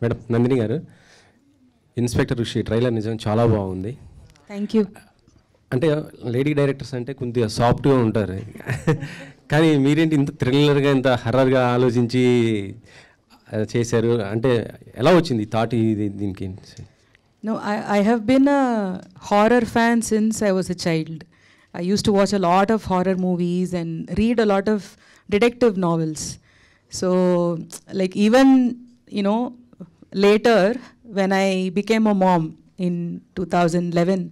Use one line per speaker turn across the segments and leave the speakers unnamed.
Madam Nandini గారు, inspector ఋషి trailer నిజంగా చాలా బాగుంది.
Thank you.
అంటే లేడీ డైరెక్టర్స్ అంటే కొద్దిగా సాఫ్ట్గా ఉంటారు, కానీ మీరేంటి ఇంత థ్రిల్లర్గా ఇంత హర్రర్గా ఆలోచించి చేశారు? అంటే ఎలా వచ్చింది థాట్ దీనికి?
No, I have been a horror fan since I was a child. I used to watch a lot of horror movies and read a lot of detective novels. So, like even, you know, later when I became a mom in 2011,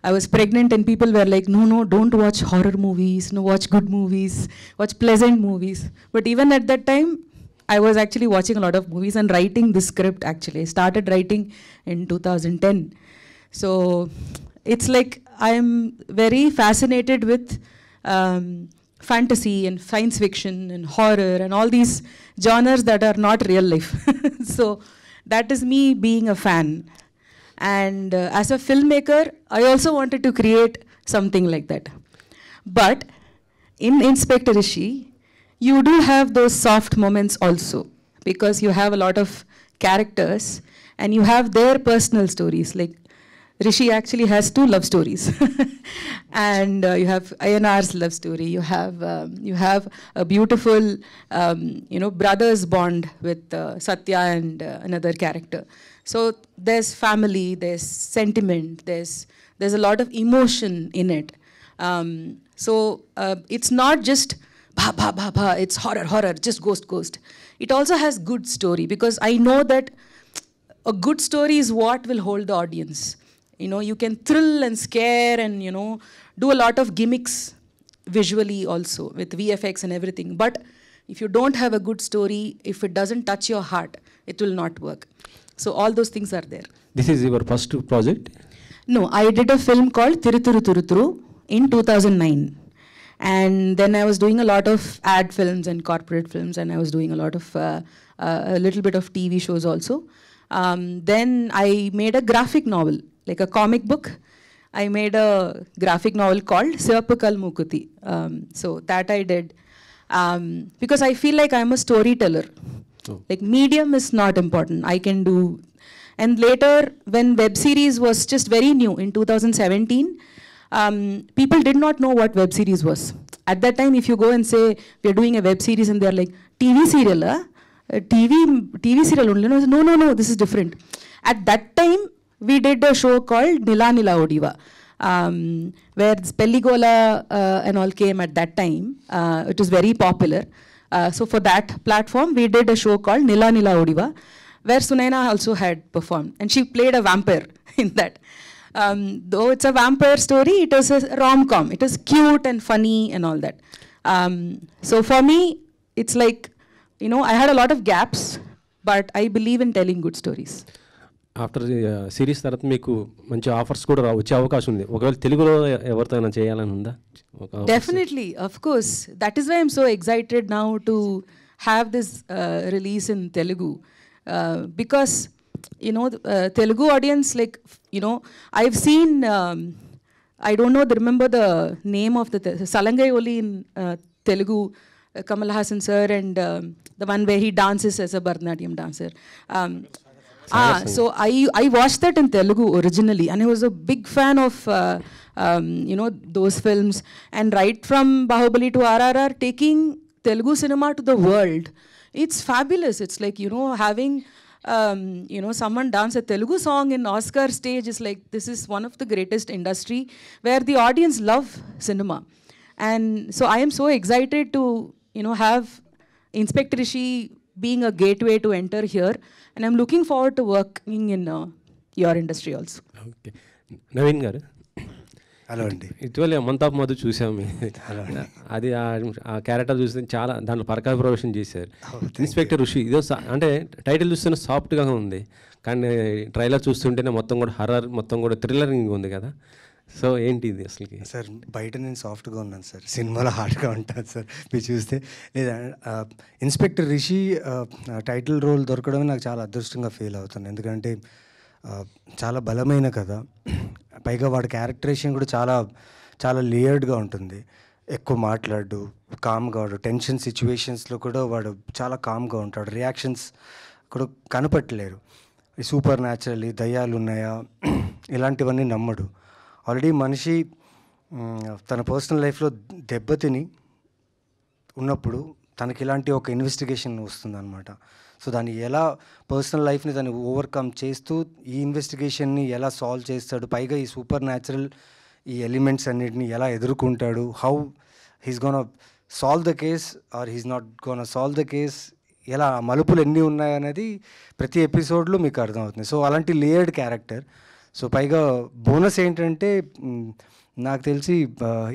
I was pregnant and people were like, no, don't watch horror movies, no, watch good movies, watch pleasant movies. But even at that time, I was actually watching a lot of movies and writing this script actually. I started writing in 2010. So it's like I'm very fascinated with fantasy and science fiction and horror and all these genres that are not real life. So that is me being a fan. And as a filmmaker, I also wanted to create something like that. But in Inspector Rishi, you do have those soft moments also, because you have a lot of characters and you have their personal stories. Like Rishi actually has 2 love stories. And you have Ayanar's love story. You have a beautiful brothers bond with Satya and another character. So there's family, there's sentiment, there's a lot of emotion in it. So it's not just bha, it's horror, just ghost. It also has good story, because I know that a good story is what will hold the audience. You know, you can thrill and scare and, you know, do a lot of gimmicks visually also with VFX and everything. But if you don't have a good story, if it doesn't touch your heart, it will not work. So all those things are there.
This is your first project?
No, I did a film called Tiruturu Turuturu in 2009. And then I was doing a lot of ad films and corporate films, and I was doing a lot of, a little bit of TV shows also. Then I made a graphic novel, like a comic book. I made a graphic novel called Sirpukal Mukuti. So that I did. Because I feel like I'm a storyteller.
Oh.
Like medium is not important. I can do. And later, when web series was just very new in 2017, people did not know what web series was. At that time, if you go and say, we are doing a web series, and they're like, TV serial, TV serial only. No, this is different. At that time, we did a show called Nila Nila Odiva, where Spelligola and all came at that time. It was very popular. So for that platform, we did a show called Nila Nila Odiva, where Sunaina also had performed. And she played a vampire in that. Though it's a vampire story, it is a rom-com. It is cute and funny and all that. So for me, it's like, you know, I had a lot of gaps, but I believe in telling good stories.
After series తర్వాత మీకు మంచి offers కూడా వచ్చే అవకాశం ఉంది. ఒకవేళ తెలుగులో ఎవరితోనైనా చేయాలని ఉందా?
Definitely, of course. That is why I'm so excited now to have this release in Telugu. Because, you know, Telugu audience, like, you know, I've seen, I don't know, remember the name of the Salangai Oli in Telugu, Kamal Hassan sir, and the one where he dances as a Bharatanatyam dancer. So I watched that in Telugu originally, and I was a big fan of you know, those films. And right from Bahubali to RRR, taking Telugu cinema to the world, it's fabulous. It's like, you know, having you know, someone dance a Telugu song in Oscar stage is like, this is one of the greatest industry where the audience love cinema. And so I am so excited to, you know, have Inspector Rishi being a gateway to enter here, and I'm looking forward to working in your industry also.
Okay, Naveen గారు.
Hello అండి.
ఇటీవల month of Madhu చూసాము. అది ఆ character చూస్తే చాలా దాంట్లో పరకాయ ప్రవేశం చేశారు. ఇన్స్పెక్టర్ ఋషి ఇదో అంటే టైటిల్ చూస్తేనే సాఫ్ట్గా ఉంది, కానీ ట్రైలర్ చూస్తుంటేనే మొత్తం కూడా హర్రర్, మొత్తం కూడా థ్రిల్లరింగ్ ఉంది కదా. సో ఏంటి ఇది అసలుకి?
సార్ బయట నేను సాఫ్ట్గా ఉన్నాను సార్, సినిమాలో హార్డ్గా ఉంటాను సార్ మీరు చూస్తే. లేదా ఇన్స్పెక్టర్ రిషి టైటిల్ రోల్ దొరకడమే నాకు చాలా అదృష్టంగా ఫీల్ అవుతాను. ఎందుకంటే చాలా బలమైన కథ, పైగా వాడి క్యారెక్టరేషన్ కూడా చాలా చాలా లేయర్డ్గా ఉంటుంది. ఎక్కువ మాట్లాడు, కామ్గా వాడు టెన్షన్ సిచ్యువేషన్స్లో కూడా వాడు చాలా కామ్గా ఉంటాడు. రియాక్షన్స్ కూడా కనపట్టలేరు. ఈ సూపర్ న్యాచురల్లీ దయ్యాలు ఉన్నాయా ఇలాంటివన్నీ నమ్మడు. ఆల్రెడీ మనిషి తన పర్సనల్ లైఫ్లో దెబ్బతిని ఉన్నప్పుడు తనకి ఇలాంటి ఒక ఇన్వెస్టిగేషన్ వస్తుందన్నమాట. సో దాన్ని ఎలా పర్సనల్ లైఫ్ని దాన్ని ఓవర్కమ్ చేస్తూ ఈ ఇన్వెస్టిగేషన్ని ఎలా సాల్వ్ చేస్తాడు, పైగా ఈ సూపర్ న్యాచురల్ ఈ ఎలిమెంట్స్ అన్నిటిని ఎలా ఎదుర్కొంటాడు, how he's gonna solve the case or he's not gonna solve the case, ఎలా మలుపులు ఎన్ని ఉన్నాయనేది ప్రతి ఎపిసోడ్లో మీకు అర్థమవుతుంది. సో అలాంటి లేయర్డ్ క్యారెక్టర్. సో పైగా బోనస్ ఏంటంటే నాకు తెలిసి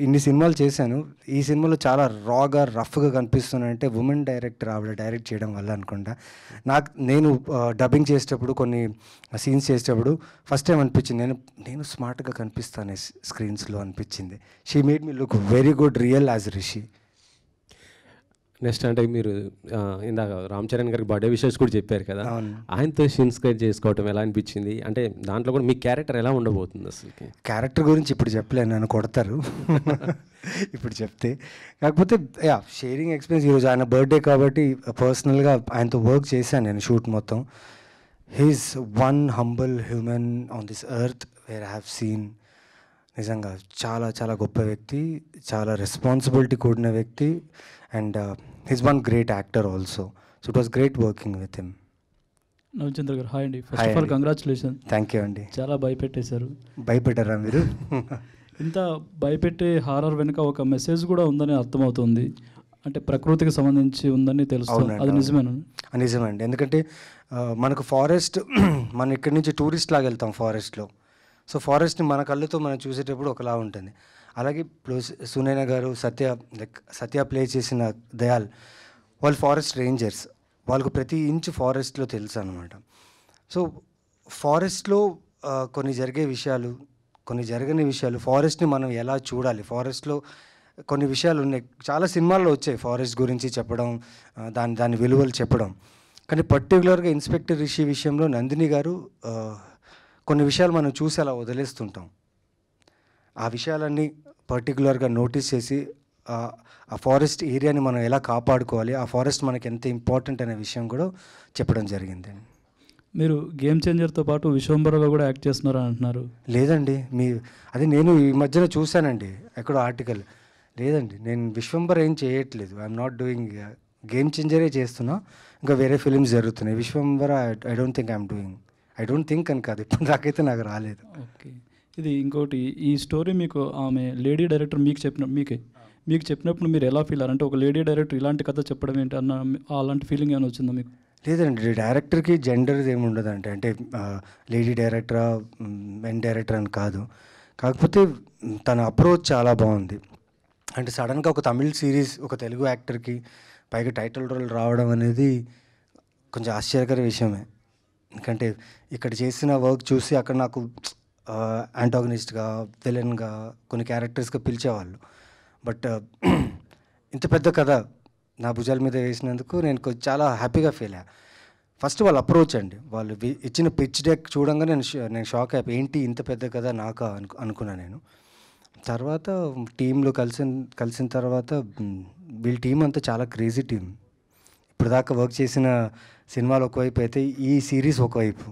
ఇన్ని సినిమాలు చేశాను, ఈ సినిమాలో చాలా రాగా రఫ్గా కనిపిస్తున్నాయంటే ఉమెన్ డైరెక్టర్ ఆవిడ డైరెక్ట్ చేయడం వల్ల అనుకుంటా. నేను డబ్బింగ్ చేసేటప్పుడు కొన్ని సీన్స్ చేసేటప్పుడు ఫస్ట్ టైం అనిపించింది నేను స్మార్ట్గా కనిపిస్తాను స్క్రీన్స్లో అనిపించింది. She made me look very good real as Rishi.
Next అంటే మీరు ఇందాక రామ్ చరణ్ గారికి బర్త్డే విషయస్ కూడా చెప్పారు కదా, ఆయనతో ఇన్స్పైర్ చేసుకోవటం ఎలా అనిపించింది? అంటే దాంట్లో కూడా మీ క్యారెక్టర్ ఎలా ఉండబోతుంది అసలు?
క్యారెక్టర్ గురించి ఇప్పుడు చెప్పలేను, నన్ను కొడతారు ఇప్పుడు చెప్తే. కాకపోతే షేరింగ్ ఎక్స్పీరియన్స్. ఈరోజు ఆయన బర్త్డే కాబట్టి పర్సనల్గా ఆయనతో వర్క్ చేశాను నేను షూట్ మొత్తం. He's one humble human on this earth where I have seen. నిజంగా చాలా చాలా గొప్ప వ్యక్తి, చాలా రెస్పాన్సిబిలిటీ కూడిన వ్యక్తి. And he's one great actor also. So it was great working with him.
నవచంద్ర గారు హాయ్ అండి. First of all congratulation.
Thank you అండి.
చాలా భయపెట్టేశారు.
భయపెట్టారా మీరు?
ఇంత భయపెట్టే హారర్ వెనుక ఒక మెసేజ్ కూడా ఉందని అర్థమవుతుంది. అంటే ప్రకృతికి సంబంధించి ఉందని తెలుస్తుంది. అది నిజమేనా?
నిజమండి. ఎందుకంటే మనకు ఫారెస్ట్ మనం ఇక్కడి నుంచి టూరిస్ట్ లాగా వెళ్తాం ఫారెస్ట్లో. సో ఫారెస్ట్ని మన కళ్ళతో మనం చూసేటప్పుడు ఒకలా ఉంటుంది. అలాగే ఇప్పుడు సునైనా గారు, సత్య ప్లే చేసిన దయాల్, వాళ్ళు ఫారెస్ట్ రేంజర్స్. వాళ్ళకు ప్రతి ఇంచు ఫారెస్ట్లో తెలుసు అనమాట. సో ఫారెస్ట్లో కొన్ని జరిగే విషయాలు, కొన్ని జరగని విషయాలు, ఫారెస్ట్ని మనం ఎలా చూడాలి, ఫారెస్ట్లో కొన్ని విషయాలు ఉన్నాయి. చాలా సినిమాల్లో వచ్చాయి ఫారెస్ట్ గురించి చెప్పడం, దాని విలువలు చెప్పడం. కానీ పర్టికులర్గా ఇన్స్పెక్టర్ రిషి విషయంలో నందిని గారు కొన్ని విషయాలు మనం చూసి అలా వదిలేస్తుంటాం. ఆ విషయాలన్నీ పర్టికులర్గా నోటీస్ చేసి ఆ ఫారెస్ట్ ఏరియాని మనం ఎలా కాపాడుకోవాలి, ఆ ఫారెస్ట్ మనకి ఎంత ఇంపార్టెంట్ అనే విషయం కూడా చెప్పడం జరిగింది.
మీరు గేమ్ చేంజర్తో పాటు విశ్వంబరలో కూడా యాక్ట్ చేస్తున్నారని అంటున్నారు.
లేదండి, అది నేను ఈ మధ్యన చూశానండి ఎక్కడో ఆర్టికల్. లేదండి, నేను విశ్వంబర ఏం చేయట్లేదు. I'm not doing. గేమ్ చేంజరే చేస్తున్నా, ఇంకా వేరే ఫిలిమ్స్ జరుగుతున్నాయి. Vishwambhara I don't think I'm doing. I don't think అని కాదు, ఇప్పుడు నాకైతే నాకు రాలేదు.
ఓకే. ఇది ఇంకోటి, ఈ స్టోరీ మీకు ఆమె లేడీ డైరెక్టర్ మీకు చెప్పినప్పుడు మీరు ఎలా ఫీల్ అయ్యారు? అంటే ఒక లేడీ డైరెక్టర్ ఇలాంటి కథ చెప్పడం ఏంటి అన్న అలాంటి ఫీలింగ్ ఏమైనా వచ్చిందా మీకు?
లేదండి, డైరెక్టర్కి జెండర్ ఏమి ఉండదండి. అంటే లేడీ డైరెక్టరా మెన్ డైరెక్టర్ అని కాదు. కాకపోతే తన అప్రోచ్ చాలా బాగుంది. అంటే సడన్గా ఒక తమిళ్ సిరీస్ ఒక తెలుగు యాక్టర్కి పైగా టైటిల్ రోల్ రావడం అనేది కొంచెం ఆశ్చర్యకర విషయమే. ఎందుకంటే ఇక్కడ చేసిన వర్క్ చూసి అక్కడ నాకు యాంటాగనిస్ట్గా, విలన్గా, కొన్ని క్యారెక్టర్స్గా పిలిచేవాళ్ళు. బట్ ఇంత పెద్ద కథ నా భుజాల మీద వేసినందుకు నేను చాలా హ్యాపీగా ఫీల్ అయ్యా. ఫస్ట్ వాళ్ళ అప్రోచ్ అండి, వాళ్ళు ఇచ్చిన పిచ్ డెక్ చూడంగా నేను షాక్ అయిపోయి, ఏంటి ఇంత పెద్ద కథ నాకా అనుకున్నా నేను. తర్వాత టీంలో కలిసిన తర్వాత వీళ్ళ టీం అంతా చాలా క్రేజీ టీం. ఇప్పుడు దాకా వర్క్ చేసిన సినిమాలు ఒకవైపు అయితే ఈ సిరీస్ ఒకవైపు.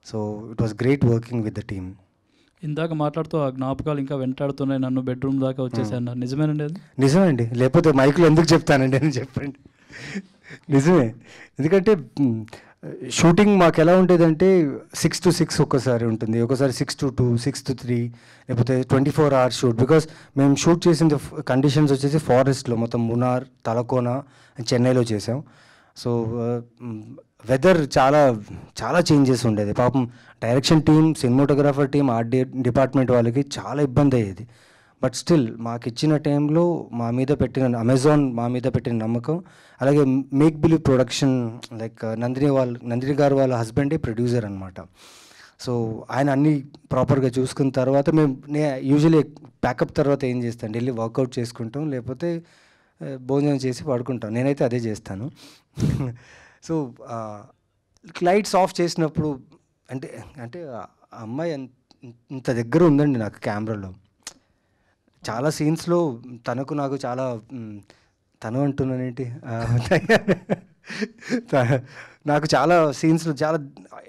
So it was great working with the team.
ఇందాక మాట్లాడుతూ ఆ జ్ఞాపకాలు ఇంకా వెంటాడుతున్నాయి, నన్ను బెడ్రూమ్ దాకా వచ్చేసాను. నిజమేనండి అది?
నిజమండి, లేకపోతే మైక్లో ఎందుకు చెప్తానండి అని చెప్పండి. నిజమే, ఎందుకంటే షూటింగ్ మాకు ఎలా ఉండేదంటే 6 to 6 ఒక్కసారి ఉంటుంది, ఒకసారి 6 to 2, 6 to 3, లేకపోతే 24 hours షూట్. బికాస్ మేము షూట్ చేసిన కండిషన్స్ వచ్చేసి ఫారెస్ట్లో, మొత్తం మునార్, తలకోన, చెన్నైలో చేసాం. సో వెదర్ చాలా చాలా చేంజెస్ ఉండేది. పాపం direction team, cinematographer team, art department వాళ్ళకి చాలా ఇబ్బంది అయ్యేది. బట్ స్టిల్ మాకు ఇచ్చిన టైంలో అమెజాన్ మా మీద పెట్టిన నమ్మకం, అలాగే make believe production, like Nandini గారు వాళ్ళ హస్బెండే ప్రొడ్యూసర్ అనమాట. సో ఆయన అన్నీ ప్రాపర్గా చూసుకున్న తర్వాత నేను యూజువలీ ప్యాకప్ తర్వాత ఏం చేస్తాను, వెళ్ళి వర్కౌట్ చేసుకుంటాం, లేకపోతే భోజనం చేసి పడుకుంటాం. నేనైతే అదే చేస్తాను. సో లైట్స్ ఆఫ్ చేసినప్పుడు అంటే అమ్మాయి ఇంత దగ్గర ఉందండి నాకు కెమెరాలో. చాలా సీన్స్లో తనకు నాకు చాలా తను అంటున్నానేంటి నాకు చాలా సీన్స్లో చాలా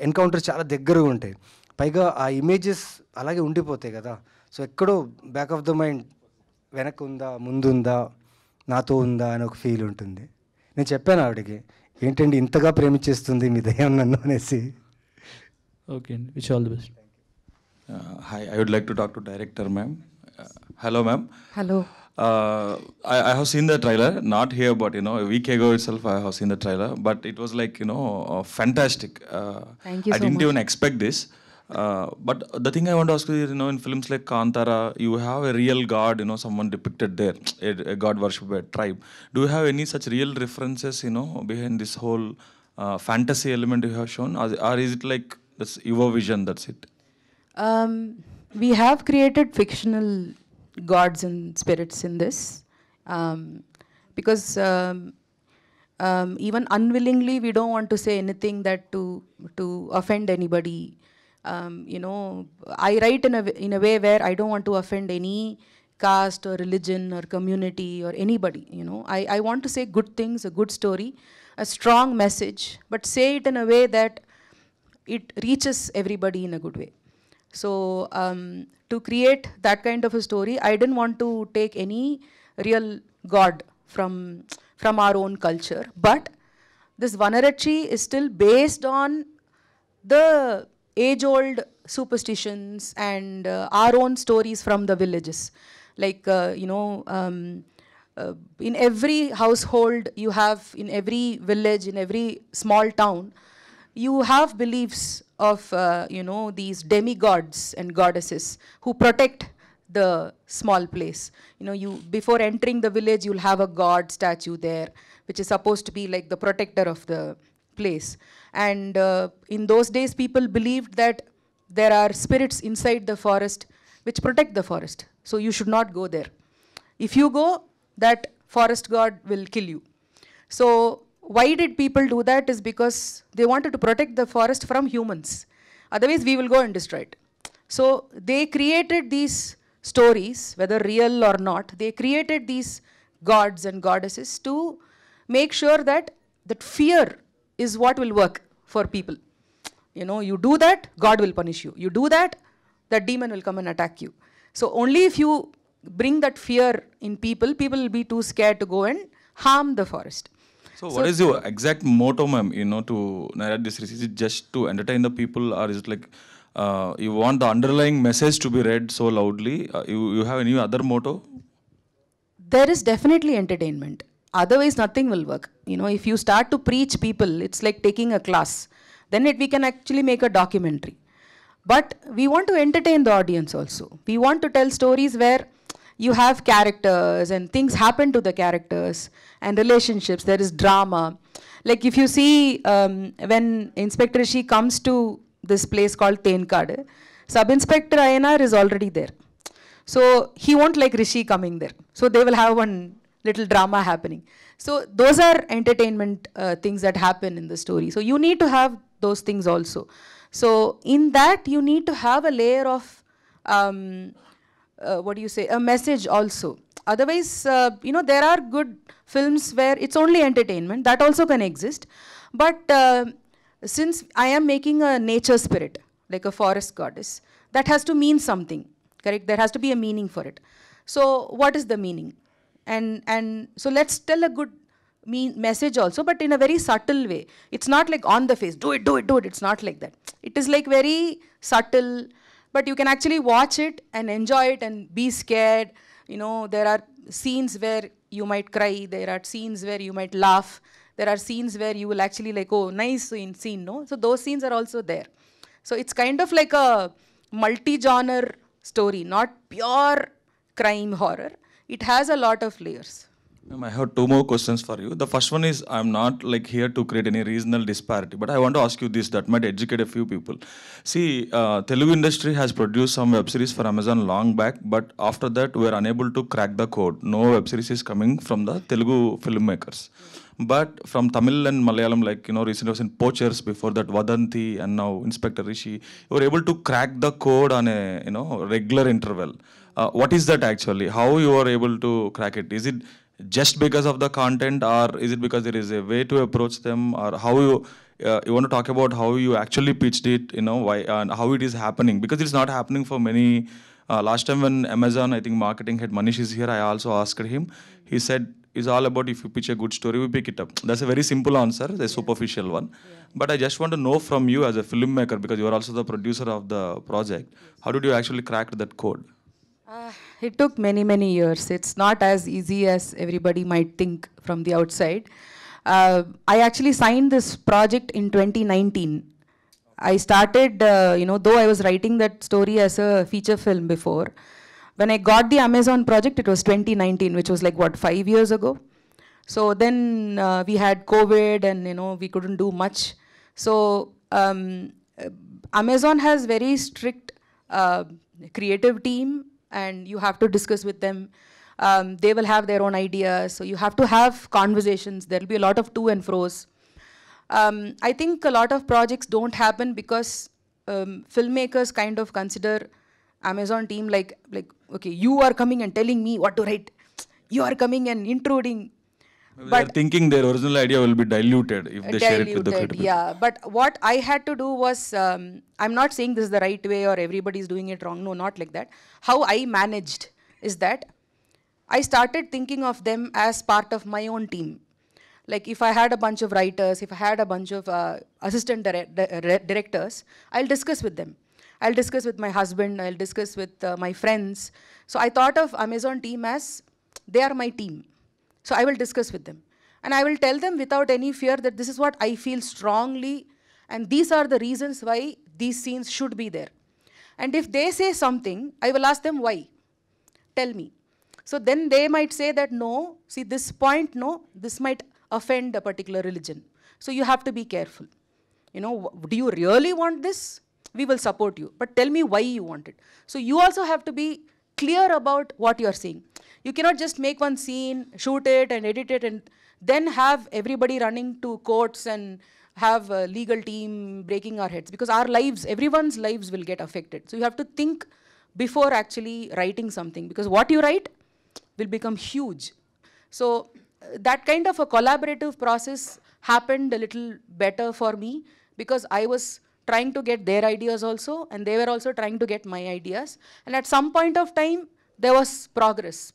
ఎన్కౌంటర్స్ చాలా దగ్గరగా ఉంటాయి. పైగా ఆ ఇమేజెస్ అలాగే ఉండిపోతాయి కదా. సో ఎక్కడో బ్యాక్ ఆఫ్ ద మైండ్ వెనక్కి ఉందా ముందుందా నాతో ఉందా అని ఒక ఫీల్ ఉంటుంది. నేను చెప్పాను ఆవిడకి, ఏంటండి ఇంతగా ప్రేమించేస్తుంది మీ దయ్యం నన్ను అనేసి.
ఓకే అండి, wish all the best.
Hi, I would like to talk to director, ma'am. Hello, ma'am.
Hello.
I have seen the trailer, not here, but a week ago itself I have seen the trailer, but it was like fantastic.
Thank you
I
so
didn't
much.
even expect this. But the thing I want to ask you is, in films like Kantara, you have a real god, someone depicted there, a god worshipped tribe. Do you have any such real references, behind this whole fantasy element you have shown, or is it like that's your vision? That's it.
We have created fictional gods and spirits in this, because even unwillingly we don't want to say anything that to offend anybody. I write in a way where I don't want to offend any caste or religion or community or anybody. I want to say good things, a good story, a strong message, but say it in a way that it reaches everybody in a good way. So to create that kind of a story, I didn't want to take any real god from our own culture, but this Vanarachi is still based on the age-old superstitions and our own stories from the villages. Like in every household you have, in every village, in every small town, you have beliefs of these demigods and goddesses who protect the small place. You before entering the village, you'll have a god statue there, which is supposed to be like the protector of the place. And in those days, people believed that there are spirits inside the forest which protect the forest. So you should not go there. If you go, that forest god will kill you. So why did people do that is because they wanted to protect the forest from humans. Otherwise, we will go and destroy it. So they created these stories, whether real or not. They created these gods and goddesses to make sure that that fear is what will work for people. You do that, God will punish you. You do that, that demon will come and attack you. So only if you bring that fear in people, people will be too scared to go and harm the forest.
So what is your exact motto, ma'am, to narrate this? Is it just to entertain the people, or is it like you want the underlying message to be read so loudly? You have any other motto?
There is definitely entertainment. Otherwise, nothing will work. If you start to preach people, it's like taking a class. Then we can actually make a documentary. But we want to entertain the audience also. We want to tell stories where you have characters and things happen to the characters and relationships. There is drama. Like if you see when Inspector Rishi comes to this place called Tenkade, Sub-Inspector Ayanar is already there. So he won't like Rishi coming there. So they will have one little drama happening. So those are entertainment things that happen in the story. So you need to have those things also. So in that you need to have a layer of a message also. Otherwise, there are good films where it's only entertainment. That also can exist. But since I am making a nature spirit, like a forest goddess, that has to mean something, correct? There has to be a meaning for it. So what is the meaning? And so let's tell a good message also, but in a very subtle way. It's not like on the face, do it, do it, do it. It's not like that. It is like very subtle, but you can actually watch it and enjoy it and be scared. There are scenes where you might cry. There are scenes where you might laugh. There are scenes where you will actually like, oh, nice scene, no? So those scenes are also there. So it's kind of like a multi-genre story, not pure crime horror. It has a lot of layers.
Ma'am, I have two more questions for you. The first one is, I'm not like here to create any regional disparity, but I want to ask you this that might educate a few people. See, Telugu industry has produced some web series for Amazon long back, but after that we are unable to crack the code. No web series is coming from the Telugu filmmakers. But from Tamil and Malayalam, like, recently was in Poachers, before that Vadanti, and now Inspector Rishi, you were able to crack the code on a, regular interval. What is that actually? How you are able to crack it? Is it just because of the content, or is it because there is a way to approach them, or how you want to talk about how you actually pitched it, you know, why and how it is happening, because it's not happening for many. Last time when Amazon, I think marketing head Manish is here, I also asked him. He said it's all about if you pitch a good story, we pick it up. That's a very simple answer, a superficial one. But I just want to know from you as a filmmaker, because you are also the producer of the project, how did you actually crack that code?
It took many, many years. It's not as easy as everybody might think from the outside. I actually signed this project in 2019. I started, though I was writing that story as a feature film before. When I got the Amazon project, it was 2019, which was like, 5 years ago? So then we had COVID and, we couldn't do much. So Amazon has very strict creative team, and you have to discuss with them. They will have their own ideas, so you have to have conversations. There will be a lot of to and fro's. I think a lot of projects don't happen because filmmakers kind of consider Amazon team like, okay, you are coming and telling me what to write. You are coming and intruding.
They are thinking their original idea will be diluted if they share it with the critical.
Yeah, but what I had to do was, I'm not saying this is the right way or everybody's doing it wrong. No, not like that. How I managed is that I started thinking of them as part of my own team. Like if I had a bunch of writers, if I had a bunch of assistant directors, I'll discuss with them. I'll discuss with my husband, I'll discuss with my friends. So I thought of Amazon team as they are my team. So I will discuss with them. And I will tell them without any fear that this is what I feel strongly, and these are the reasons why these scenes should be there. And if they say something, I will ask them why. Tell me. So then they might say that no, see this point, no, this might offend a particular religion. So you have to be careful. Do you really want this? We will support you. But tell me why you want it. So you also have to be clear about what you are saying. You cannot just make one scene, shoot it and edit it, and then have everybody running to courts and have a legal team breaking our heads, because our lives, everyone's lives will get affected. So you have to think before actually writing something, because what you write will become huge. So that kind of a collaborative process happened a little better for me, because I was trying to get their ideas also, and they were also trying to get my ideas. And at some point of time, there was progress.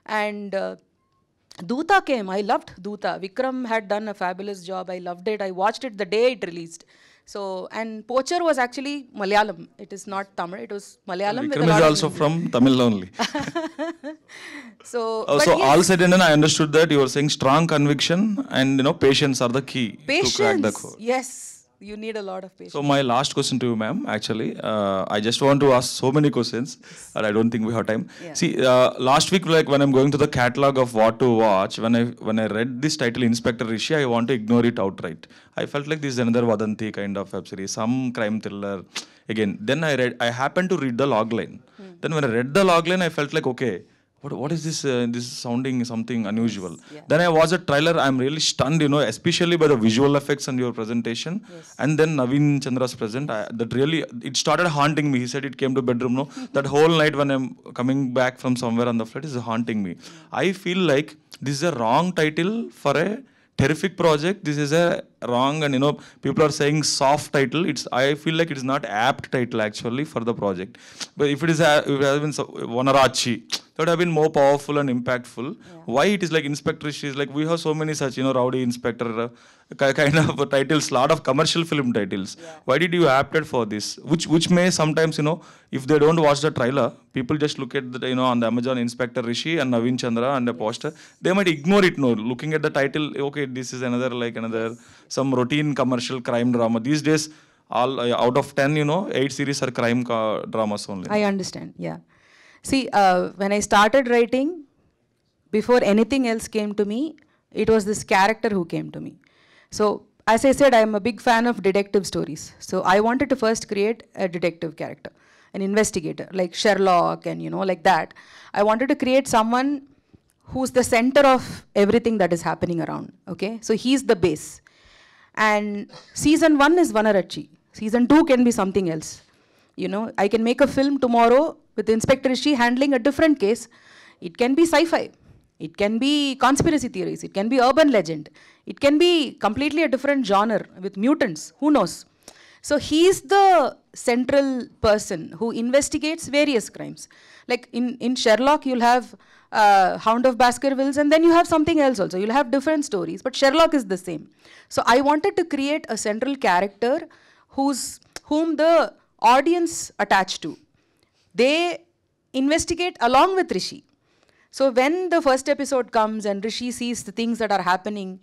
And Doota came. I loved Doota. Vikram had done a fabulous job. I loved it. I watched it the day it released. So, and Poacher was actually Malayalam. It is not Tamil. It was Malayalam.
Vikram is also from Tamil only.
So
yes. All said and done, I understood that you were saying strong conviction and patience are the key to crack the code.
Yes. You need a lot of patience.
So my last question to you, ma'am, actually, I just want to ask so many questions, and I don't think we have time.
Yeah.
See, last week, like when I'm going to the catalog of what to watch, when I read this title, Inspector Rishi, I want to ignore it outright. I felt like this is another Vadanti kind of web series, some crime thriller. Again, then I happened to read the logline. Then when I read the logline, I felt like, okay, what is this? This is sounding something unusual.
Yeah.
Then I watched a trailer. I'm really stunned, especially by the visual effects and your presentation.
Yes.
And then Naveen Chandra's present. It started haunting me. He said it came to bedroom. No, that whole night when I'm coming back from somewhere on the flight is haunting me. I feel like this is a wrong title for a terrific project. This is a wrong, and people are saying soft title. I feel like it is not apt title actually for the project. But if it has been Vanarachi, that would have been more powerful and impactful. Yeah. Why it is like Inspector Rishi is like, we have so many such rowdy inspector kind of titles, lot of commercial film titles. Yeah. Why did you opt for this? Which may sometimes if they don't watch the trailer, people just look at the on the Amazon Inspector Rishi and Naveen Chandra and the poster, they might ignore it. No, looking at the title, okay, this is another some routine commercial crime drama. These days, all out of 10, 8 series are crime dramas only.
I understand. Yeah. See, when I started writing, before anything else came to me, it was this character who came to me. So, as I said, I am a big fan of detective stories. So, I wanted to first create a detective character, an investigator, like Sherlock and, like that. I wanted to create someone who's the center of everything that is happening around, okay? So, he's the base. And season 1 is Vanarachi. Season 2 can be something else. I can make a film tomorrow with Inspector Rishi handling a different case. It can be sci-fi. it can be conspiracy theories, it can be urban legend, it can be completely a different genre with mutants, who knows. So he's the central person who investigates various crimes. Like in Sherlock, you'll have Hound of Baskervilles, and then you have something else also. You'll have different stories, but Sherlock is the same. So I wanted to create a central character whom the audience attach to. They investigate along with Rishi. So when the first episode comes and Rishi sees the things that are happening,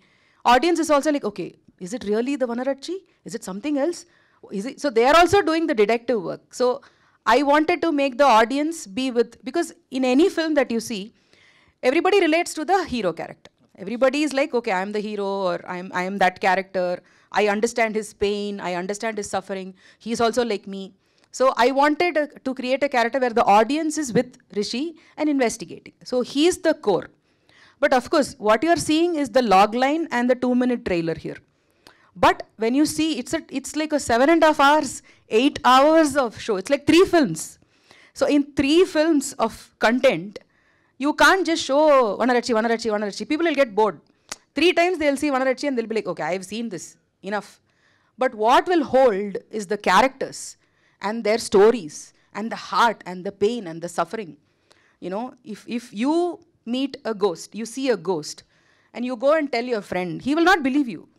audience is also like, okay, is it really the Vanarachchi? Is it something else? Is it? So they are also doing the detective work. So I wanted to make the audience be with, because in any film that you see, everybody relates to the hero character. Everybody is like, okay, I am the hero, or I am that character. I understand his pain. I understand his suffering. He is also like me. So I wanted to create a character where the audience is with Rishi and investigating. So he is the core. But of course, what you are seeing is the log line and the 2-minute trailer here. But when you see, it's like a 7.5 hours, 8 hours of show. It's like 3 films. So in 3 films of content, you can't just show Vanarachchi, Vanarachchi, Vanarachchi. People will get bored. 3 times they'll see Vanarachchi and they'll be like, okay, I've seen this, enough. But what will hold is the characters and their stories and the heart and the pain and the suffering. You know, if you meet a ghost, you see a ghost, and you go and tell your friend, he will not believe you.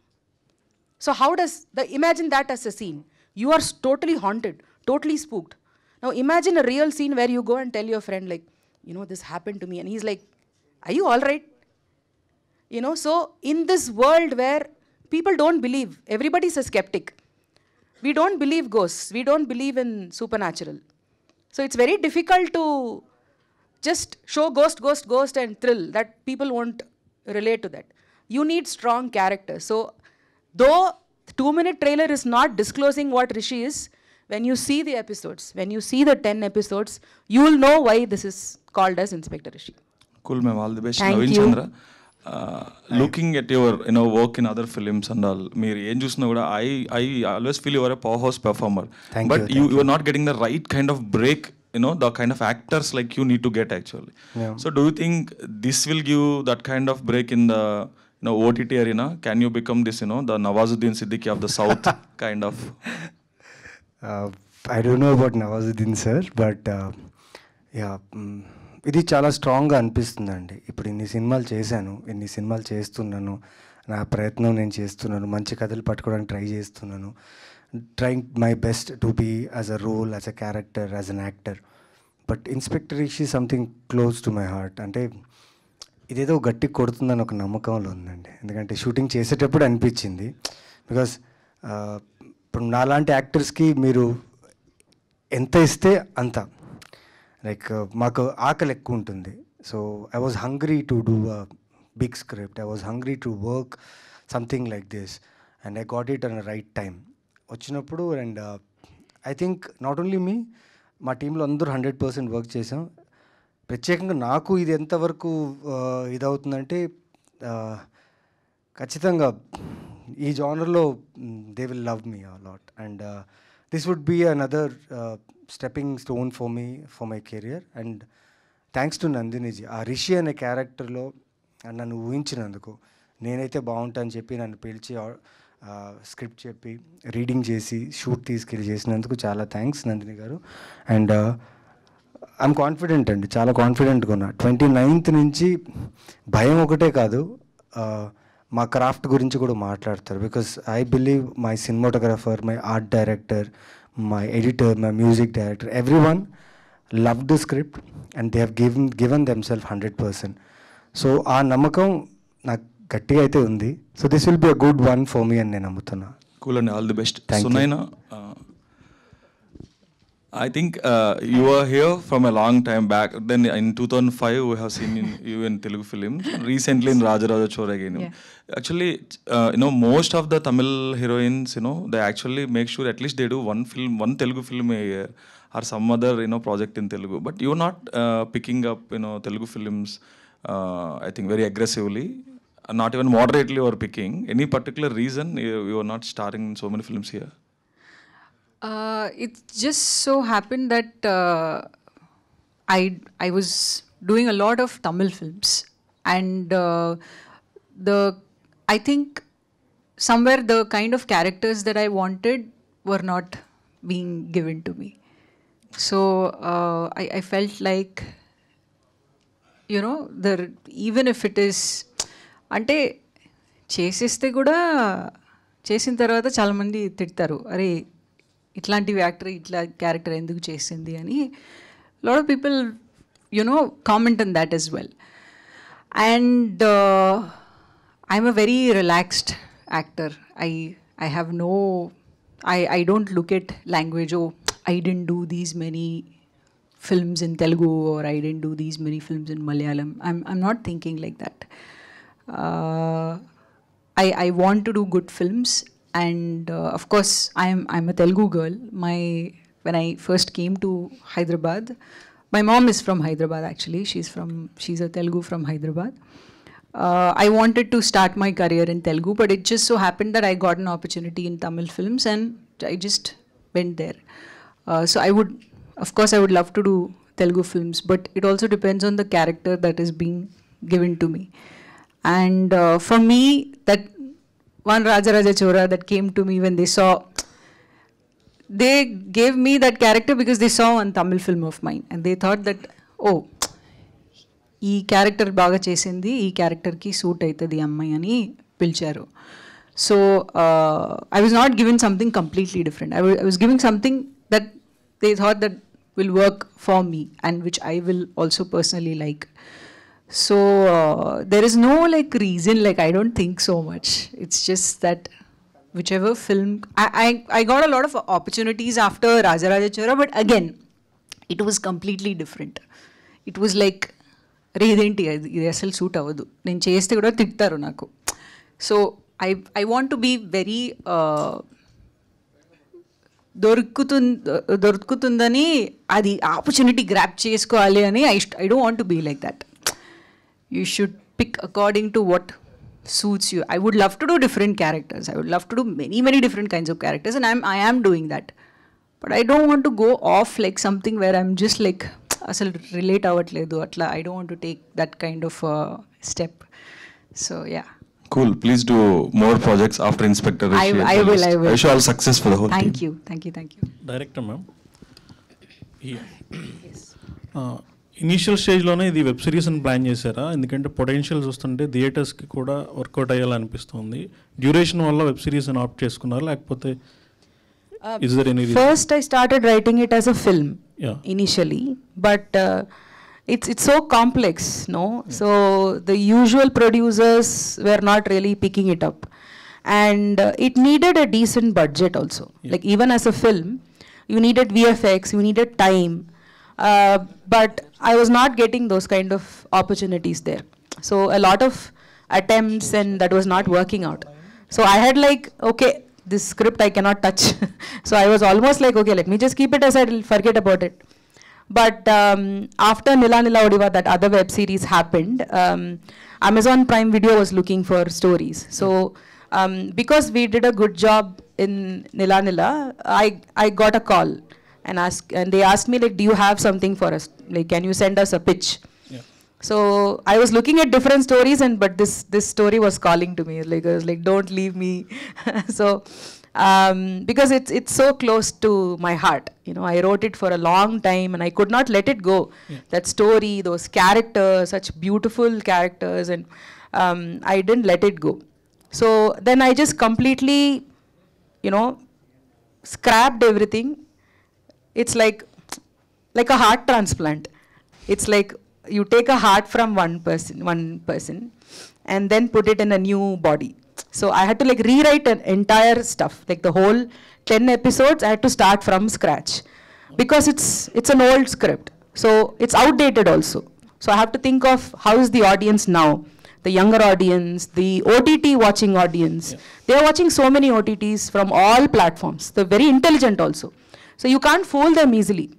So how does imagine that as a scene. You are totally haunted, totally spooked. Now imagine a real scene where you go and tell your friend, like, you know, this happened to me, and he's like, are you all right? You know, so in this world where people don't believe, everybody's a skeptic. We don't believe ghosts, we don't believe in supernatural. So it's very difficult to just show ghost, ghost, ghost and thrill. That people won't relate to that. You need strong characters. So though the 2-minute trailer is not disclosing what Rishi is, when you see the episodes, when you see the 10 episodes, you will know why this is called as Inspector Rishi.
Cool, ma'am. All the best.
Thank
Naveen
you.
Chandra. Looking at your work in other films and all, మీరు ఏం చూసినా కూడా I always feel you are a powerhouse performer.
Thank
But
you.
you are not getting the right kind of break, the kind of actors like you need to get actually.
Yeah.
So do you think this will give that kind of break in the OTT arena? Can you become this, the Nawazuddin Siddiqui of the South kind of?
I don't know about Nawazuddin sir, but ఇది చాలా స్ట్రాంగ్గా అనిపిస్తుందండి. ఇప్పుడు ఇన్ని సినిమాలు చేశాను, ఇన్ని సినిమాలు చేస్తున్నాను, నా ప్రయత్నం నేను చేస్తున్నాను, మంచి కథలు పట్టుకోవడానికి ట్రై చేస్తున్నాను, trying my best to be as a role, as a character, as an actor. But inspector Rishi something close to my heart. అంటే ఇదేదో గట్టి కొడుతుందని ఒక నమ్మకంలో ఉందండి. ఎందుకంటే షూటింగ్ చేసేటప్పుడు అనిపించింది. బికాస్ ఇప్పుడు నాలాంటి యాక్టర్స్కి మీరు ఎంత ఇస్తే అంత, లైక్ మాకు ఆకలి ఎక్కువ ఉంటుంది. So I was hungry to do a big script, I was hungry to work something like this, and I got it on right time వచ్చినప్పుడు. And I think not only me, మా టీంలో అందరూ 100% work చేసాం. ప్రత్యేకంగా నాకు ఇది ఎంతవరకు ఇదవుతుందంటే, ఖచ్చితంగా ఈ జానర్లో they will love me a lot, and this would be another stepping stone for me, for my career. And thanks to నందినిజీ, ఆ రిషి అనే క్యారెక్టర్లో నన్ను ఊహించినందుకు. నేనైతే బాగుంటా అని చెప్పి నన్ను పిలిచి స్క్రిప్ట్ చెప్పి రీడింగ్ చేసి షూట్ తీసుకెళ్ళి చేసినందుకు చాలా థ్యాంక్స్ నందిని గారు. అండ్ ఐఎమ్ కాన్ఫిడెంట్ అండి, చాలా కాన్ఫిడెంట్గా ఉన్నా. 29th నుంచి భయం ఒకటే కాదు, మా క్రాఫ్ట్ గురించి కూడా మాట్లాడతారు. Because I believe my cinematographer, my art director, my editor, my music director, everyone loved the script and they have given themselves 100%. So aa namakam nak గట్టిగా అయితే ఉంది. So this will be a good one for me అని నేను నమ్ముతున్నా.
Cool and all the best.
Thank you.
Sunaina, I think you were here from a long time back. Then in 2005, we have seen you in Telugu films. Recently in Rajaraja Chora again.
Yeah.
Actually, most of the Tamil heroines, they actually make sure at least they do one film, one Telugu film a year, or some other, project in Telugu. But you're not picking up, Telugu films, I think very aggressively. Not even moderately or picking. Any particular reason you are not starring in so many films here?
It just so happened that I was doing a lot of Tamil films, and I think somewhere the kind of characters that I wanted were not being given to me. So I felt like, you know, even if it is, అంటే చేసేస్తే కూడా చేసిన తర్వాత చాలామంది తిడతారు, అరే ఇట్లాంటివి actor ఇట్లా క్యారెక్టర్ ఎందుకు చేసింది అని. Lot of people, you know, comment on that as well. And I'm a very relaxed actor. I have no, I don't look at language, oh, I didn't do these many films in Telugu, or I didn't do these many films in Malayalam. I'm not thinking like that. I want to do good films, and of course I'm a Telugu girl. When I first came to Hyderabad, my mom is from Hyderabad actually. She's a Telugu from Hyderabad. I wanted to start my career in Telugu, but it just so happened that I got an opportunity in Tamil films, and I just went there. So I would love to do Telugu films, but it also depends on the character that is being given to me. And for me, that one Rajaraja Chora that came to me when they gave me that character because they saw one Tamil film of mine, and they thought that, oh, ఈ character బాగా చేసింది, ఈ క్యారెక్టర్కి suit అవుతుంది అమ్మాయి అని పిలిచారు. So I was not given something completely different. I was giving something that they thought that will work for me and which I will also personally like. So there is no like reason, like I don't think so much. It's just that whichever film, I got a lot of opportunities after Rajaraja Chora, but again, it was completely different. It was like, అరే ఇదేంటి ఇది అసలు suit అవ్వదు, నేను చేస్తే కూడా తిడతారు నాకు. So I want to be very దొరుకుతుందని అది ఆపర్చునిటీ గ్రాప్ చేసుకోవాలి అని I don't want to be like that. You should pick according to what suits you. I would love to do different characters. I would love to do many different kinds of characters, and I am doing that. But I don't want to go off like something where I'm just like asal relate avatledu atla. I don't want to take that kind of step. So yeah.
Cool. Please do more projects after Inspector Rishi.
I will.
I wish you all success for the whole team.
Thank you.
Director ma'am. Yes. Initial స్టేజ్లోనే ఇది web series అని plan చేశారా? ఎందుకంటే potential చూస్తుంటే థియేటర్స్కి కూడా work out అయ్యాలనిపిస్తుంది. Duration వల్ల web series అని ఆప్ట్ చేసుకున్నారు, లేకపోతే is there any reason?
First I started writing it as a film initially, but it's so complex, no? Yeah. So the usual producers were not really picking it up, and it needed a decent budget also. Like even as a film, you needed VFX, you needed time. But I was not getting those kind of opportunities there. So a lot of attempts, and that was not working out. So I had like, okay, this script I cannot touch. So I was almost like, okay, let me just keep it aside, I'll forget about it. But after Nila Nila Odiva, that other web series happened, Amazon Prime Video was looking for stories. So because we did a good job in Nila Nila, I got a call. And they asked me, like, do you have something for us? Like, can you send us a pitch? Yeah. So I was looking at different stories, but this story was calling to me. Like, I was like, don't leave me. So because it's so close to my heart. You know, I wrote it for a long time, and I could not let it go. Yeah. That story, those characters, such beautiful characters, and I didn't let it go. So then I just completely, you know, scrapped everything. It's like a heart transplant. It's like you take a heart from one person and then put it in a new body. So I had to like rewrite an entire stuff, like the whole 10 episodes I had to start from scratch, because it's an old script, so it's outdated also. So I have to think of how is the audience now, the younger audience, the OTT watching audience. Yeah. They are watching so many OTTs from all platforms. They're very intelligent also. So you can't fool them easily.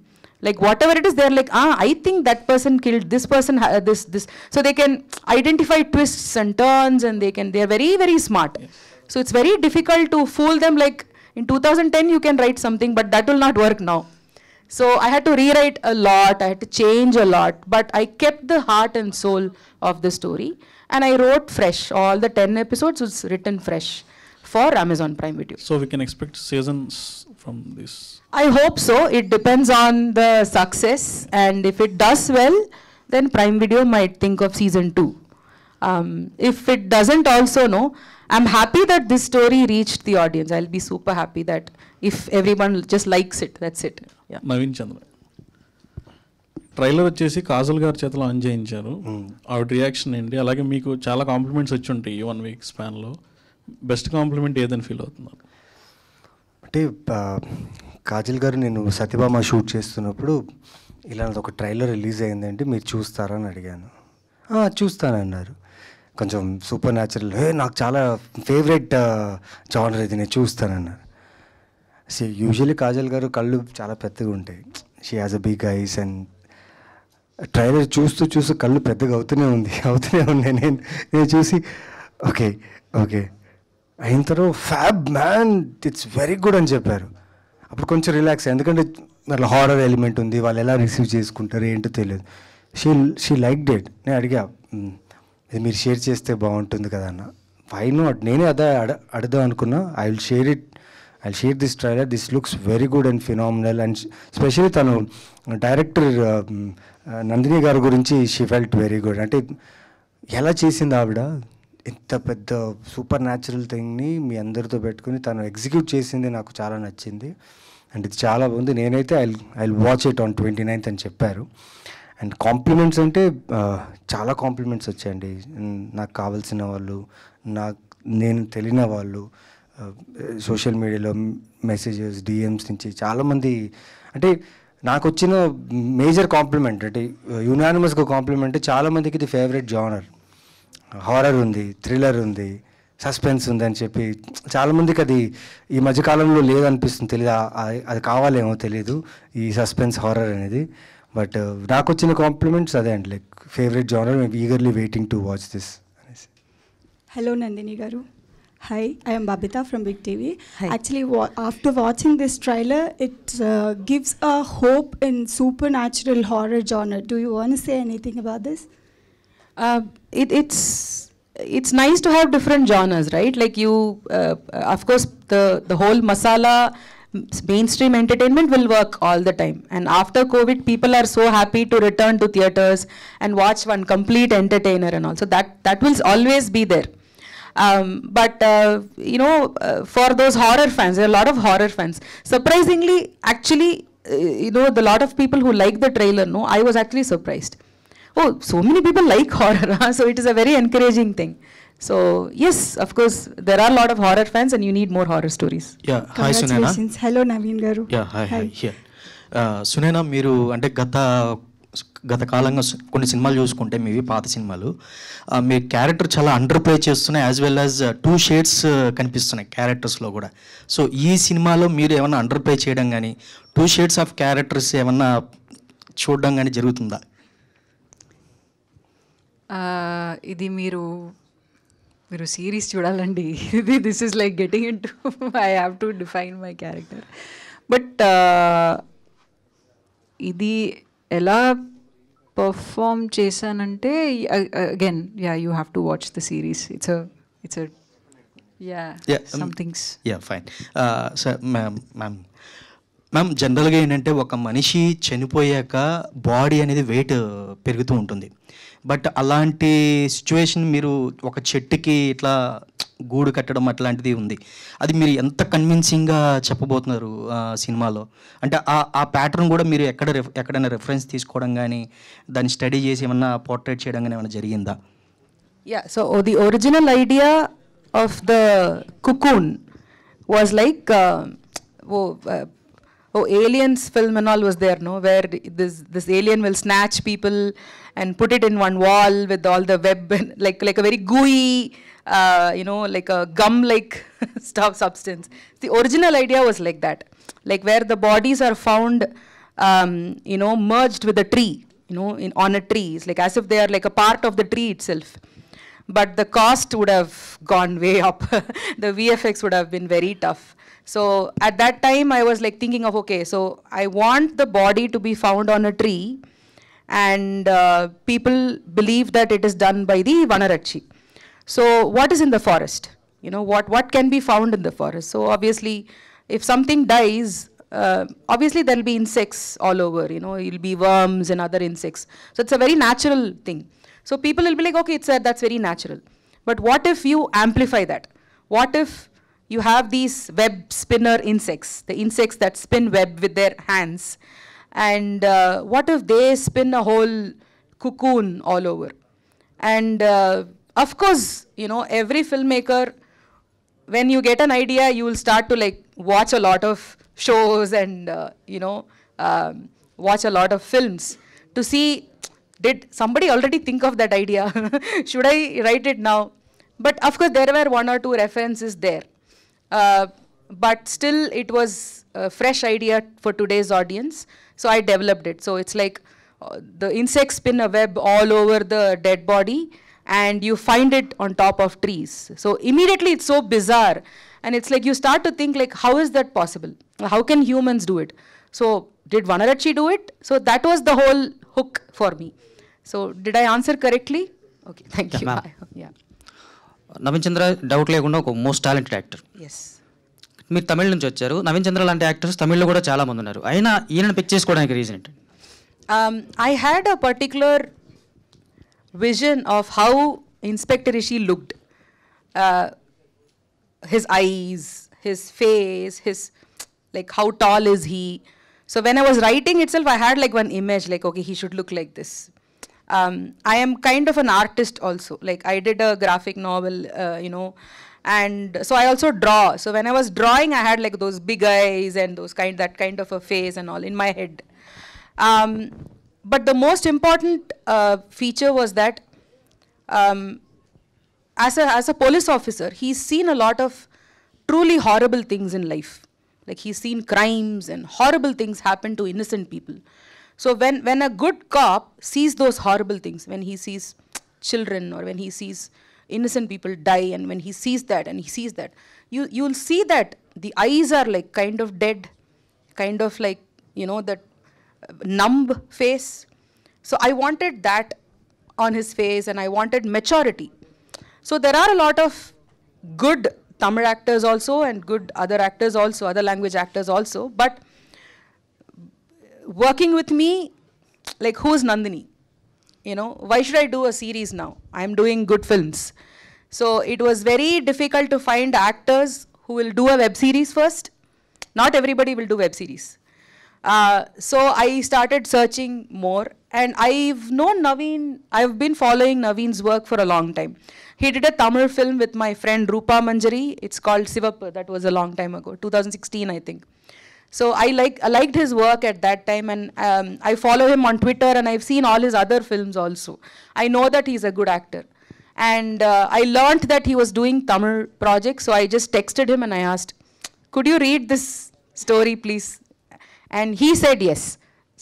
Like whatever it is, they're like, I think that person killed this person, this. So they can identify twists and turns, and they're very, very smart. Yes. So it's very difficult to fool them. Like in 2010, you can write something, but that will not work now. So I had to rewrite a lot, I had to change a lot, but I kept the heart and soul of the story, and I wrote fresh. All the 10 episodes was written fresh for Amazon Prime Video.
So we can expect seasons from this.
I hope so. It depends on the success, and if it does well, then Prime Video might think of season 2. If it doesn't also, no, I'm happy that this story reached the audience. I'll be super happy that if everyone just likes it, that's it. Yeah.
Naveen Chandra trailer వచ్చేసి కాజల్ గారి చేతిలో on చేయించారు. ఆవిడ reaction ఏంటి? అలాగే మీకు చాలా compliments వచ్చి ఉంటాయి ఈ 1 week స్పాన్లో. బెస్ట్ కాంప్లిమెంట్ ఏదని ఫీల్ అవుతున్నారు?
అంటే కాజల్ గారు నేను సత్యభామ షూట్ చేస్తున్నప్పుడు ఇలాంటి ఒక ట్రైలర్ రిలీజ్ అయిందంటే మీరు చూస్తారని అడిగాను. చూస్తానన్నారు. కొంచెం సూపర్ న్యాచురల్, నాకు చాలా ఫేవరెట్ జానర్ ఇది, నేను చూస్తానన్నారు. యూజువల్లీ కాజల్ గారు కళ్ళు చాలా పెద్దగా ఉంటాయి. She has a big eyes, and trailer చూస్తూ కళ్ళు పెద్దగా అవుతూనే ఉన్నాయి. నేను చూసి ఓకే అయిన తర్వాత fab man, it's very good అని చెప్పారు. అప్పుడు కొంచెం రిలాక్స్, ఎందుకంటే అట్లా హారర్ ఎలిమెంట్ ఉంది, వాళ్ళు ఎలా రిసీవ్ చేసుకుంటారు ఏంటో తెలియదు. She like debt. నేను అడిగా, ఇది మీరు షేర్ చేస్తే బాగుంటుంది కదా అన్న. వై నాట్, నేనే అదే అడదాం అనుకున్నా. I will share this trailer, this looks very good and phenomenal. And specially తను డైరెక్టర్ నందిని గారి గురించి షీ ఫెల్ట్ వెరీ గుడ్. అంటే ఎలా చేసింది ఆవిడ, ఇంత పెద్ద సూపర్ న్యాచురల్ థింగ్ని మీ అందరితో పెట్టుకుని తను ఎగ్జిక్యూట్ చేసింది నాకు చాలా నచ్చింది. అండ్ ఇది చాలా బాగుంది. నేనైతే I watch it on 29th అని చెప్పారు. అండ్ కాంప్లిమెంట్స్ అంటే చాలా కాంప్లిమెంట్స్ వచ్చాయండి. నాకు కావాల్సిన వాళ్ళు, నేను తెలియని వాళ్ళు, సోషల్ మీడియాలో మెసేజెస్, డిఎమ్స్ నుంచి చాలామంది. అంటే నాకు వచ్చిన మేజర్ కాంప్లిమెంట్ అంటే యునానిమస్గా కాంప్లిమెంట్, చాలామందికి ఇది ఫేవరెట్ జానర్. హారర్ ఉంది, థ్రిల్లర్ ఉంది, సస్పెన్స్ ఉంది అని చెప్పి చాలామందికి అది ఈ మధ్యకాలంలో లేదనిపిస్తుంది. తెలియదు, అది కావాలేమో తెలీదు ఈ సస్పెన్స్ హారర్ అనేది. బట్ నాకు వచ్చిన కాంప్లిమెంట్స్ అదే అండి, లైక్ ఫేవరెట్ జానర్, మేము eagerly waiting to watch this.
Hello Nandini Garu. Hi, I am Babita from Big TV.
Hi.
Actually, after watching this trailer, it gives a hope in supernatural horror genre. Do you want to say anything about this?
It's nice to have different genres, right? Like you, of course, the whole masala mainstream entertainment will work all the time. And after COVID, people are so happy to return to theaters and watch one complete entertainer and all. So that will always be there. But for those horror fans, there are a lot of horror fans. Surprisingly, actually, the lot of people who like the trailer, no, I was actually surprised. Oh, so many people like horror, huh? So it is a very encouraging thing. So yes, of course, there are a lot of horror fans, and you need more horror stories.
Yeah, hi Sunena.
Congratulations. Hello Naveen Garu.
Yeah, hi. Here. Sunena, మీరు అంటే గత కాలంగా కొన్ని సినిమాలు చూసుకుంటే మీవి పాత సినిమాలు, మీ క్యారెక్టర్ చాలా అండర్ ప్లే చేస్తున్నాయి, యాజ్ వెల్ యాజ్ 2 shades కనిపిస్తున్నాయి క్యారెక్టర్స్లో కూడా. సో ఈ సినిమాలో మీరు ఏమన్నా అండర్ ప్లే చేయడం కానీ 2 shades ఆఫ్ క్యారెక్టర్స్ ఏమన్నా చూడడం కానీ జరుగుతుందా?
ఇది మీరు సిరీస్ చూడాలండి. This is like getting in to I have to define my character. But ఇది ఎలా పర్ఫామ్ చేశానంటే again you have to watch the series. It's some things.
Fine. Sir ma'am జనరల్గా ఏంటంటే ఒక మనిషి చనిపోయాక బాడీ అనేది వెయిట్ పెరుగుతూ ఉంటుంది. బట్ అలాంటి సిచ్యువేషన్ మీరు ఒక చెట్టుకి ఇట్లా గూడు కట్టడం అట్లాంటిది ఉంది. అది మీరు ఎంత కన్విన్సింగ్గా చెప్పబోతున్నారు సినిమాలో? అంటే ఆ ప్యాటర్న్ కూడా మీరు ఎక్కడైనా రెఫరెన్స్ తీసుకోవడం కానీ దాన్ని స్టడీ చేసి ఏమన్నా పోర్ట్రేట్ చేయడం కానీ ఏమైనా జరిగిందా?
Yeah, so the original idea of the cocoon was like Aliens film and all was there, no, where this alien will snatch people and put it in one wall with all the web and like a very gooey like a gum like substance. The original idea was like that, like where the bodies are found merged with a tree, on a tree. It's like as if they are like a part of the tree itself. but the cost would have gone way up. The VFX would have been very tough. So at that time I was like thinking of, okay, so I want the body to be found on a tree, and people believe that it is done by the Vanarachi. So what is in the forest? You know, what can be found in the forest? So obviously, if something dies, obviously there'll be insects all over, you know, it'll be worms and other insects. So it's a very natural thing. So people will be like, okay, that's very natural. But what if you amplify that? What if you have these web spinner insects, the insects that spin web with their hands, and what if they spin a whole cocoon all over? And of course, you know, every filmmaker, when you get an idea, you will start to like watch a lot of shows and you know, watch a lot of films to see, did somebody already think of that idea? Should I write it now? But of course there were 1 or 2 references there, but still it was a fresh idea for today's audience, so I developed it. So it's like the insects spin a web all over the dead body, and you find it on top of trees. So immediately it's so bizarre, and it's like you start to think like, how is that possible? How can humans do it? So did Vanarachi do it? So that was the whole hook for me. So did I answer correctly? Okay, thank you. Yeah.
Naveen Chandra doubt లేకుండా ఒక most talented actor.
Yes.
మీరు తమిళ నుంచి వచ్చారు. నవీన్ చంద్ర లాంటి actors తమిళ్లో కూడా చాలా మంది ఉన్నారు. అయినా ఈయనను పిక్ చేసుకోవడానికి రీజన్ ఏంటి?
I had a particular vision of how Inspector Rishi looked. His eyes, his face, his, like, how tall is he? So when I was writing itself, I had like one image, like, okay, he should look like this. I am kind of an artist also. Like, I did a graphic novel, you know, and so I also draw. So when I was drawing, I had like those big eyes and that kind of a face and all in my head. But the most important feature was that as a police officer, he's seen a lot of truly horrible things in life. Like, he's seen crimes and horrible things happen to innocent people. So when a good cop sees those horrible things, when he sees children or when he sees innocent people die, and when he sees that and he sees that, you'll see that the eyes are like kind of dead, kind of like, you know, that numb face. So I wanted that on his face, and I wanted maturity. So there are a lot of good Tamil actors also, and good other actors also, other language actors also, but working with me, like, who's Nandini? You know, why should I do a series now? I'm doing good films. So it was very difficult to find actors who will do a web series first. Not everybody will do web series. So I started searching more, and I've known Naveen, I've been following Naveen's work for a long time. He did a Tamil film with my friend Rupa Manjari. It's called Sivappu. That was a long time ago, 2016, I think. So I liked his work at that time, and I follow him on Twitter, and I've seen all his other films also. I know that he's a good actor. And I learned that he was doing Tamil projects, so I just texted him and I asked, could you read this story, please? And he said yes.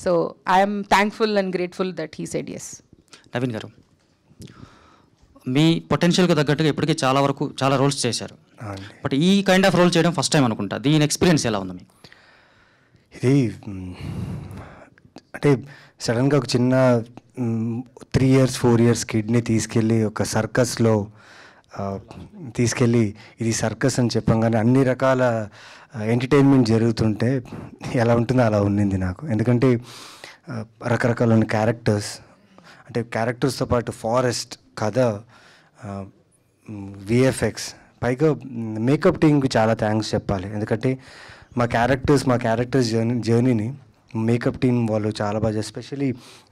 So I am thankful and grateful that he said yes.
Naveen గారు, మీ పొటెన్షియల్కి తగ్గట్టుగా ఇప్పటికీ చాలా roles చేశారు. But ఈ kind of role చేయడం first time అనుకుంటా. దీని experience ఎలా ఉంది మీకు?
ఇది అంటే సడన్గా ఒక చిన్న 3 years 4 years కిడ్ని తీసుకెళ్ళి ఒక సర్కస్లో తీసుకెళ్ళి ఇది సర్కస్ అని చెప్పంగానే అన్ని రకాల ఎంటర్టైన్మెంట్ జరుగుతుంటే ఎలా ఉంటుందో అలా ఉండింది నాకు. ఎందుకంటే రకరకాల క్యారెక్టర్స్, అంటే క్యారెక్టర్స్తో పాటు ఫారెస్ట్, కథ, విఎఫ్ఎక్స్, పైగా మేకప్ టీమ్కి చాలా థ్యాంక్స్ చెప్పాలి. ఎందుకంటే మా క్యారెక్టర్స్ జర్నీని మేకప్ టీం వాళ్ళు చాలా బాగా, ఎస్పెషలీ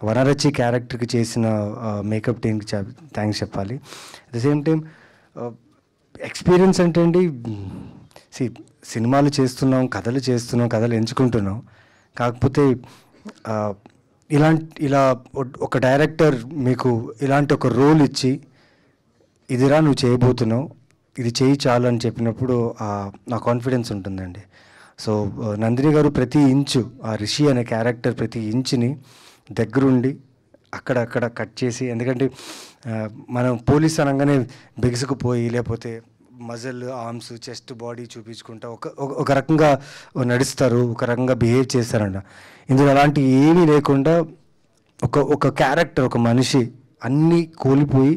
వనరచి క్యారెక్టర్కి చేసిన మేకప్ టీంకి థ్యాంక్స్ చెప్పాలి. At the same time experience అంటే అండి, సినిమాలు చేస్తున్నాం, కథలు ఎంచుకుంటున్నాం. కాకపోతే ఇలా ఒక డైరెక్టర్ మీకు ఇలాంటి ఒక రోల్ ఇచ్చి, ఇదిరా నువ్వు చేయబోతున్నావు, ఇది చేయి చాలు అని చెప్పినప్పుడు నా కాన్ఫిడెన్స్ ఉంటుందండి. సో నందిని గారు ప్రతి ఇంచు, ఆ రిషి అనే క్యారెక్టర్ ప్రతి ఇంచుని దగ్గరుండి అక్కడక్కడ కట్ చేసి, ఎందుకంటే మనం పోలీస్ అనగానే బిగుసుకుపోయి లేకపోతే మజిల్, ఆర్మ్స్, చెస్ట్, బాడీ చూపించుకుంటా ఒక రకంగా నడుస్తారు, ఒక రకంగా బిహేవ్ చేస్తారంట. ఇందులో అలాంటి ఏమీ లేకుండా ఒక క్యారెక్టర్, ఒక మనిషి అన్నీ కోల్పోయి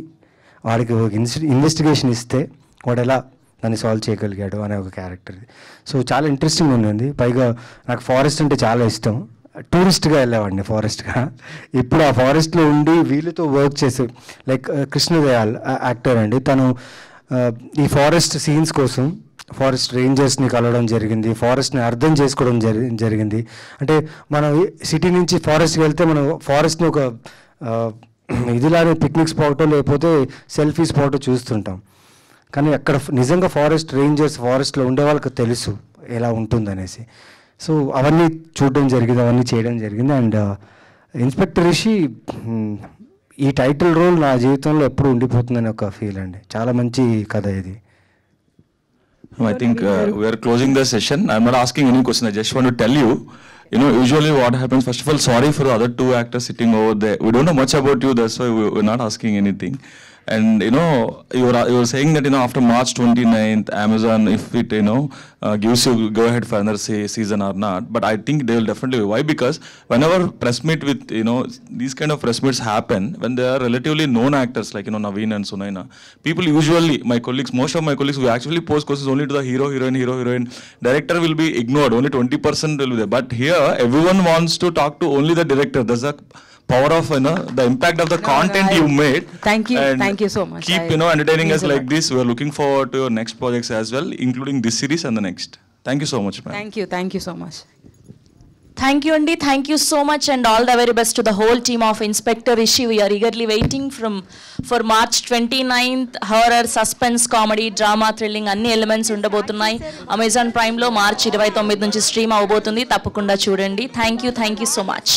వాడికి ఒక ఇన్వెస్టిగేషన్ ఇస్తే వాడు ఎలా దాన్ని సాల్వ్ చేయగలిగాడు అనే ఒక క్యారెక్టర్. సో చాలా ఇంట్రెస్టింగ్ ఉంది. పైగా నాకు ఫారెస్ట్ అంటే చాలా ఇష్టం. టూరిస్ట్గా వెళ్ళేవాడిని ఫారెస్ట్గా. ఇప్పుడు ఆ ఫారెస్ట్లో ఉండి వీళ్ళతో వర్క్ చేసే లైక్ కృష్ణదయాల్ యాక్టర్ అండి, తను ఈ ఫారెస్ట్ సీన్స్ కోసం ఫారెస్ట్ రేంజర్స్ని కలవడం జరిగింది, ఫారెస్ట్ని అర్థం చేసుకోవడం జరిగింది. అంటే మనం సిటీ నుంచి ఫారెస్ట్కి వెళ్తే మనం ఫారెస్ట్ని ఒక ఇదిలానే పిక్నిక్ స్పాట్ లేకపోతే సెల్ఫీ స్పాట్ చూస్తుంటాం. కానీ అక్కడ నిజంగా ఫారెస్ట్ రేంజర్స్ ఫారెస్ట్లో ఉండే వాళ్ళకి తెలుసు ఎలా ఉంటుందనేసి. సో అవన్నీ చూడడం జరిగింది, అవన్నీ చేయడం జరిగింది. అండ్ ఇన్స్పెక్టర్ రిషి ఈ టైటిల్ రోల్ నా జీవితంలో ఎప్పుడు ఉండిపోతుందని ఒక ఫీల్ అండి. చాలా మంచి కథ ఇది.
I think we are closing the session. I'm not asking any question. I just want to tell you, usually what happens, first of all, sorry for the other two actors sitting over there. We don't know much about you, that's why we're not asking anything. And you were saying that after March 29th, Amazon, if it gives you go ahead for another season or not, but I think they will definitely. Why? Because whenever press meet with these kind of press meets happen when they are relatively known actors like Naveen and Sunaina, people usually, my colleagues, most of my colleagues, we actually post questions only to the hero, heroine. Director will be ignored. Only 20% will be there. But here, everyone wants to talk to only the director. There's a power of the impact of the content you made.
Thank you so much.
Keep entertaining us like this. We are looking forward to your next projects as well, including this series and the next. Thank you so much, ma'am.
Thank you so much.
Thank you, Andy. Thank you so much, and all the very best to the whole team of Inspector Rishi. We are eagerly waiting for March 29th. Horror, suspense, comedy, drama, thrilling అన్ని elements ఉండబోతున్నాయి. Amazon ప్రైమ్లో March 29 నుంచి stream అవబోతుంది. తప్పకుండా చూడండి. Thank you so much.